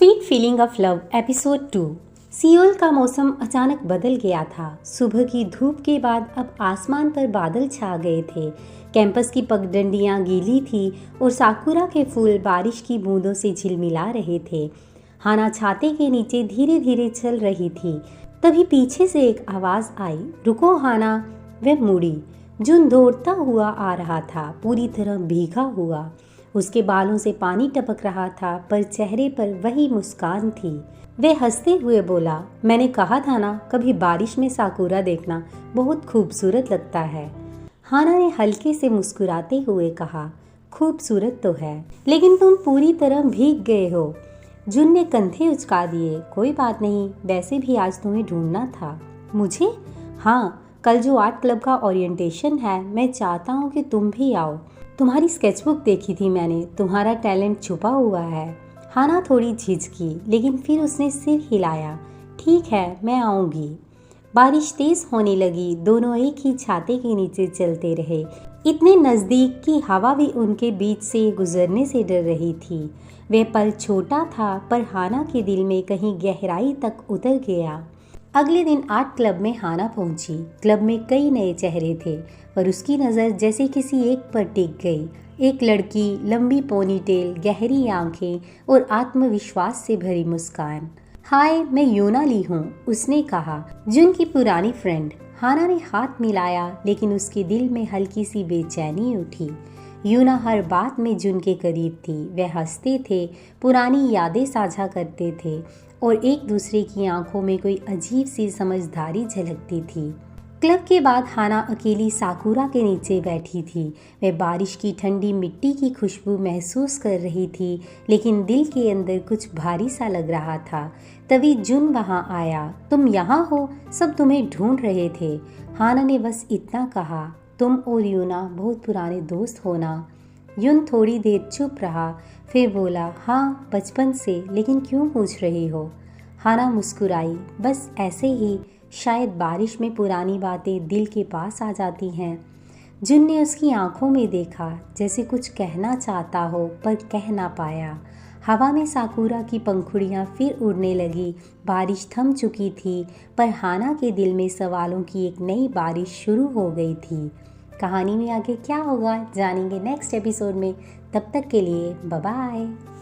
Sweet feeling of love episode 2। Seoul का मौसम अचानक बदल गया था। सुबह की धूप के बाद अब आसमान पर बादल छा गए थे। कैंपस की पगडंडियां गीली थी और साकुरा के फूल बारिश की बूंदों से झिलमिला रहे थे। हाना छाते के नीचे धीरे धीरे चल रही थी। तभी पीछे से एक आवाज आई, रुको हाना। वह मुड़ी। जुन दौड़ता हुआ आ रहा था, पूरी तरह भीगा हुआ। उसके बालों से पानी टपक रहा था, पर चेहरे पर वही मुस्कान थी। वह हंसते हुए बोला, मैंने कहा था ना, कभी बारिश में साकुरा देखना, बहुत खूबसूरत लगता है। हाना ने हल्के से मुस्कुराते हुए कहा, खूबसूरत तो है, लेकिन तुम पूरी तरह भीग गए हो। जुन ने कंधे उचका दिए, कोई बात नहीं, वैसे भी आज तुम्हें ढूंढना था। मुझे? हाँ, कल जो आर्ट क्लब का ओरिएंटेशन है, मैं चाहता हूँ कि तुम भी आओ। तुम्हारी स्केचबुक देखी थी मैंने, तुम्हारा टैलेंट छुपा हुआ है। हाना थोड़ी झिझकी, लेकिन फिर उसने सिर हिलाया। ठीक है, मैं आऊँगी। बारिश तेज होने लगी। दोनों एक ही छाते के नीचे चलते रहे, इतने नज़दीक कि हवा भी उनके बीच से गुजरने से डर रही थी। वह पल छोटा था, पर हाना के दिल में कहीं गहराई तक उतर गया। अगले दिन आर्ट क्लब में हाना पहुंची। क्लब में कई नए चेहरे थे, पर उसकी नज़र जैसे किसी एक पर टिक गई। एक लड़की, लंबी पोनीटेल, गहरी आंखें और आत्मविश्वास से भरी मुस्कान। हाय, मैं यूना ली हूँ, उसने कहा। जुन की पुरानी फ्रेंड। हाना ने हाथ मिलाया, लेकिन उसके दिल में हल्की सी बेचैनी उठी। यूना हर बात में जुन के करीब थी। वह हंसते थे, पुरानी यादें साझा करते थे और एक दूसरे की आंखों में कोई अजीब सी समझदारी झलकती थी। क्लब के बाद हाना अकेली साकुरा के नीचे बैठी थी। वह बारिश की ठंडी मिट्टी की खुशबू महसूस कर रही थी, लेकिन दिल के अंदर कुछ भारी सा लग रहा था। तभी जुन वहाँ आया। तुम यहाँ हो, सब तुम्हें ढूंढ रहे थे। हाना ने बस इतना कहा, तुम और यूना बहुत पुराने दोस्त हो ना? युन थोड़ी देर चुप रहा, फिर बोला, हाँ, बचपन से, लेकिन क्यों पूछ रही हो? हाना मुस्कुराई, बस ऐसे ही, शायद बारिश में पुरानी बातें दिल के पास आ जाती हैं। जुन ने उसकी आंखों में देखा, जैसे कुछ कहना चाहता हो पर कह ना पाया। हवा में साकुरा की पंखुड़ियाँ फिर उड़ने लगी। बारिश थम चुकी थी, पर हाना के दिल में सवालों की एक नई बारिश शुरू हो गई थी। कहानी में आगे क्या होगा जानेंगे नेक्स्ट एपिसोड में। तब तक के लिए बाय बाय।